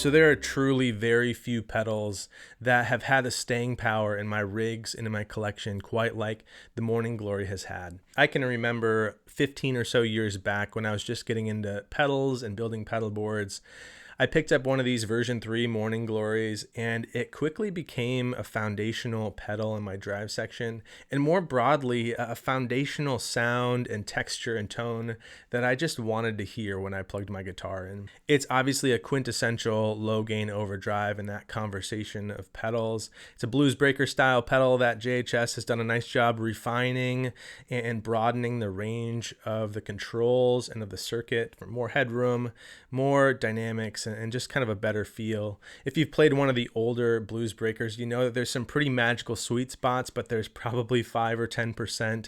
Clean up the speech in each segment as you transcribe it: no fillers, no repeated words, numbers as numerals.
So there are truly very few pedals that have had a staying power in my rigs and in my collection quite like the Morning Glory has had. I can remember 15 or so years back when I was just getting into pedals and building pedal boards. I picked up one of these version 3 Morning Glories, and it quickly became a foundational pedal in my drive section, and more broadly, a foundational sound and texture and tone that I just wanted to hear when I plugged my guitar in. It's obviously a quintessential low gain overdrive in that conversation of pedals. It's a blues breaker style pedal that JHS has done a nice job refining and broadening the range of the controls and of the circuit for more headroom, more dynamics, and just kind of a better feel. If you've played one of the older blues breakers, you know that there's some pretty magical sweet spots, but there's probably 5 or 10%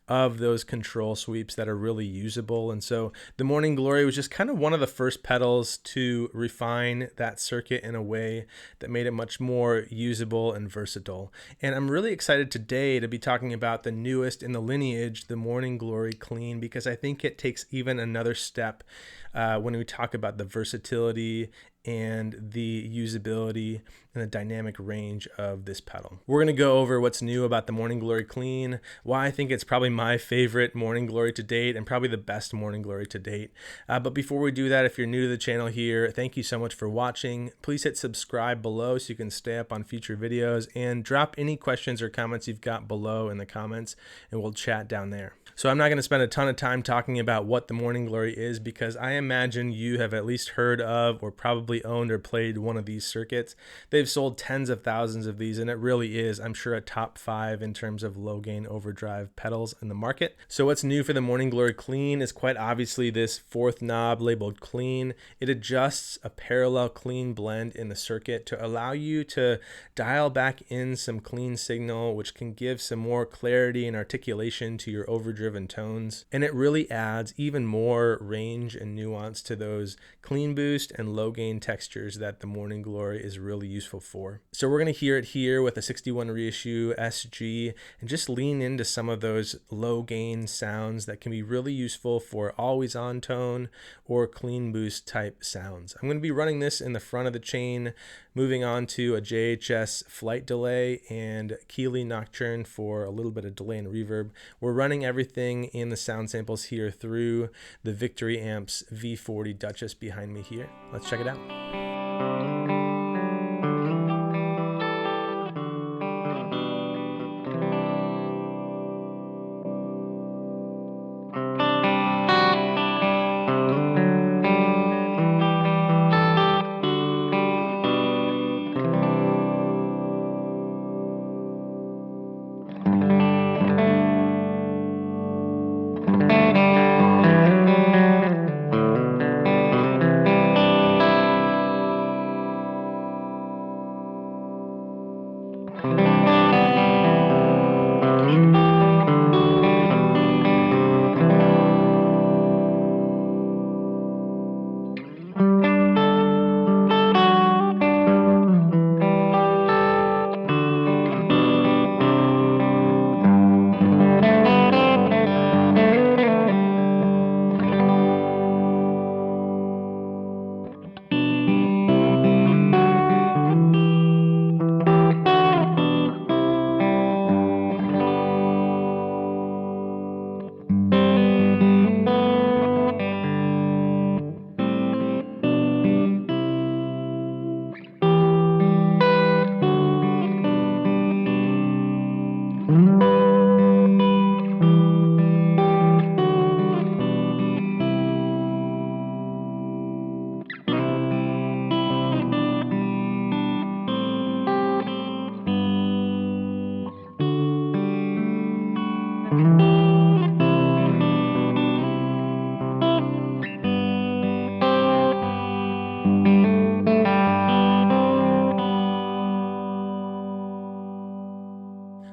of those control sweeps that are really usable. And so the Morning Glory was just kind of one of the first pedals to refine that circuit in a way that made it much more usable and versatile. And I'm really excited today to be talking about the newest in the lineage, the Morning Glory Clean, because I think it takes even another step when we talk about the versatility and the usability and the dynamic range of this pedal. We're going to go over what's new about the Morning Glory Clean, why I think it's probably my favorite Morning Glory to date and probably the best Morning Glory to date. But before we do that, if you're new to the channel here, thank you so much for watching. Please hit subscribe below so you can stay up on future videos, and drop any questions or comments you've got below in the comments and we'll chat down there. So I'm not going to spend a ton of time talking about what the Morning Glory is, because I imagine you have at least heard of or probably owned or played one of these circuits. They've sold tens of thousands of these, and it really is, I'm sure, a top 5 in terms of low gain overdrive pedals in the market. So what's new for the Morning Glory Clean is quite obviously this 4th knob labeled Clean. It adjusts a parallel clean blend in the circuit to allow you to dial back in some clean signal, which can give some more clarity and articulation to your overdriven tones, and it really adds even more range and nuance to those clean boost and low gain textures that the Morning Glory is really useful for. So we're going to hear it here with a 61 reissue SG and just lean into some of those low gain sounds that can be really useful for always on tone or clean boost type sounds. I'm going to be running this in the front of the chain, moving on to a JHS Flight Delay and Keeley Nocturne for a little bit of delay and reverb. We're running everything in the sound samples here through the Victory Amps V40 Duchess behind me here. Let's check it out.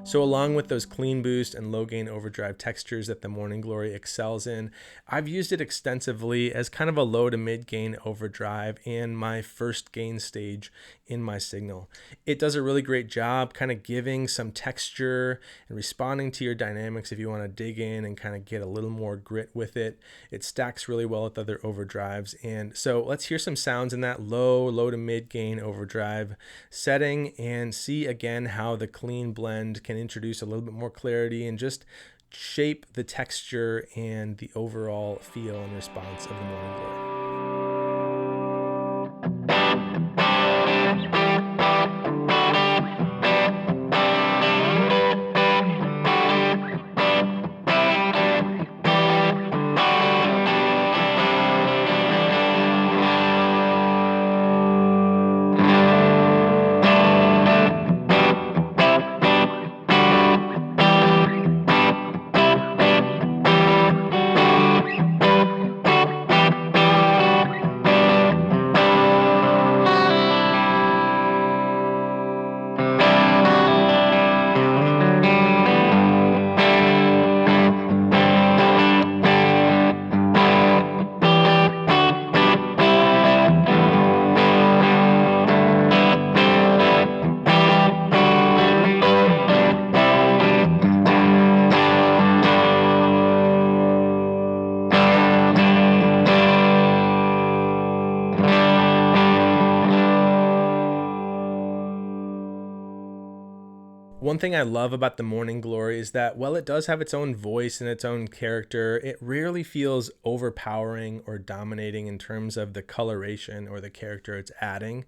So along with those clean boost and low gain overdrive textures that the Morning Glory excels in, I've used it extensively as kind of a low to mid gain overdrive and my first gain stage in my signal. It does a really great job kind of giving some texture and responding to your dynamics if you want to dig in and kind of get a little more grit with it. It stacks really well with other overdrives. And so let's hear some sounds in that low to mid gain overdrive setting and see again how the clean blend can introduce a little bit more clarity and just shape the texture and the overall feel and response of the Morning Glory. One thing I love about the Morning Glory is that while it does have its own voice and its own character, it rarely feels overpowering or dominating in terms of the coloration or the character it's adding.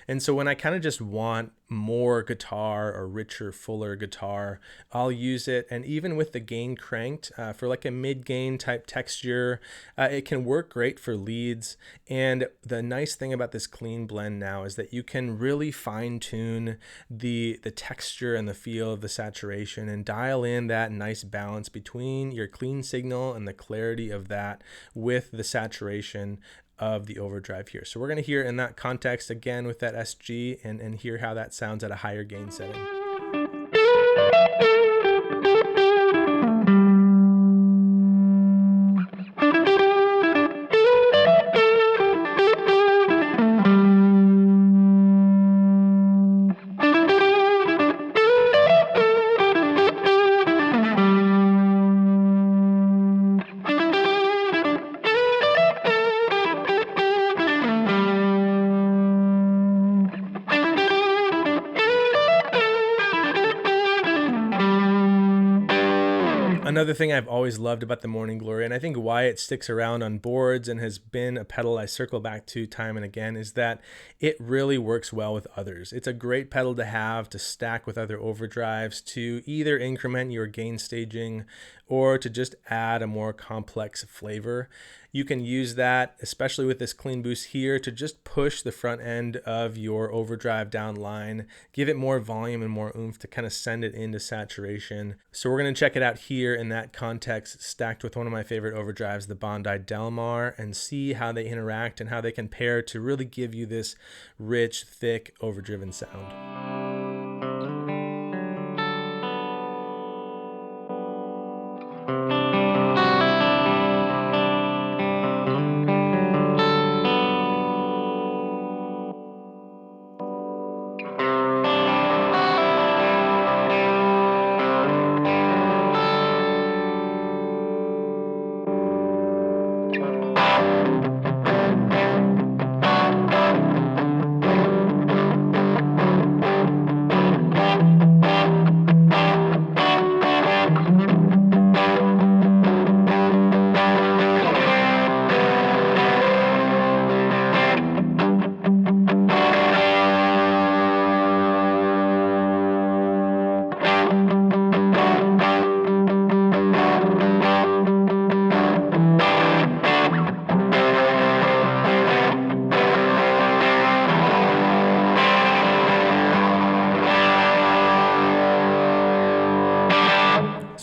And so when I kind of just want more guitar or richer, fuller guitar, I'll use it. And even with the gain cranked for like a mid-gain type texture, it can work great for leads. And the nice thing about this clean blend now is that you can really fine tune the texture and the feel of the saturation and dial in that nice balance between your clean signal and the clarity of that with the saturation of the overdrive here. So we're going to hear in that context again with that SG and hear how that sounds at a higher gain setting. Another thing I've always loved about the Morning Glory, and I think why it sticks around on boards and has been a pedal I circle back to time and again, is that it really works well with others. It's a great pedal to have to stack with other overdrives to either increment your gain staging or to just add a more complex flavor. You can use that, especially with this clean boost here, to just push the front end of your overdrive down line, give it more volume and more oomph to kind of send it into saturation. So we're going to check it out here in that context, stacked with one of my favorite overdrives, the Bondi Delmar, and see how they interact and how they can pair to really give you this rich, thick, overdriven sound.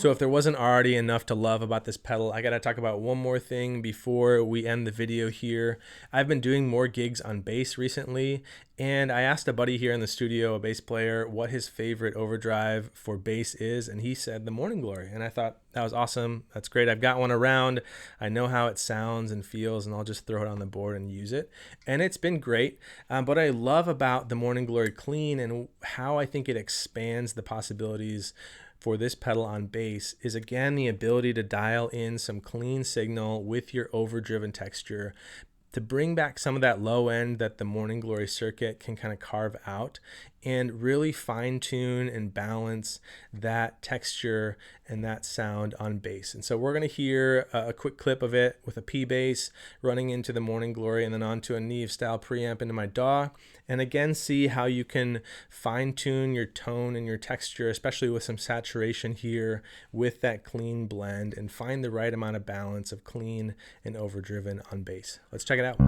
So if there wasn't already enough to love about this pedal, I gotta talk about one more thing before we end the video here. I've been doing more gigs on bass recently, and I asked a buddy here in the studio, a bass player, what his favorite overdrive for bass is, and he said the Morning Glory. And I thought that was awesome. That's great. I've got one around. I know how it sounds and feels, and I'll just throw it on the board and use it. And it's been great. What I love about the Morning Glory Clean and how I think it expands the possibilities for this pedal on bass is, again, the ability to dial in some clean signal with your overdriven texture to bring back some of that low end that the Morning Glory circuit can kind of carve out and really fine tune and balance that texture and that sound on bass. And so we're going to hear a quick clip of it with a P bass running into the Morning Glory and then onto a Neve style preamp into my DAW. And again, see how you can fine tune your tone and your texture, especially with some saturation here with that clean blend, and find the right amount of balance of clean and overdriven on bass. Let's check it out.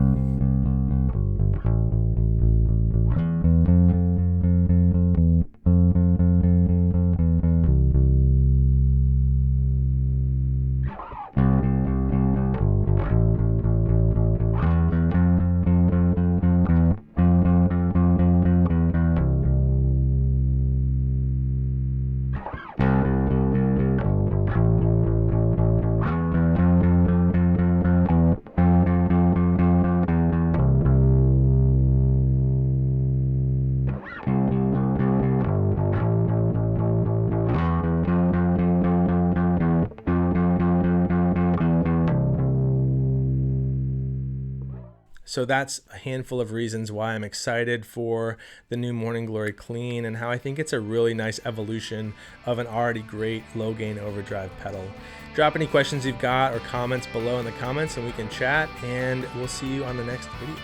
So that's a handful of reasons why I'm excited for the new Morning Glory Clean and how I think it's a really nice evolution of an already great low gain overdrive pedal. Drop any questions you've got or comments below in the comments and we can chat, and we'll see you on the next video.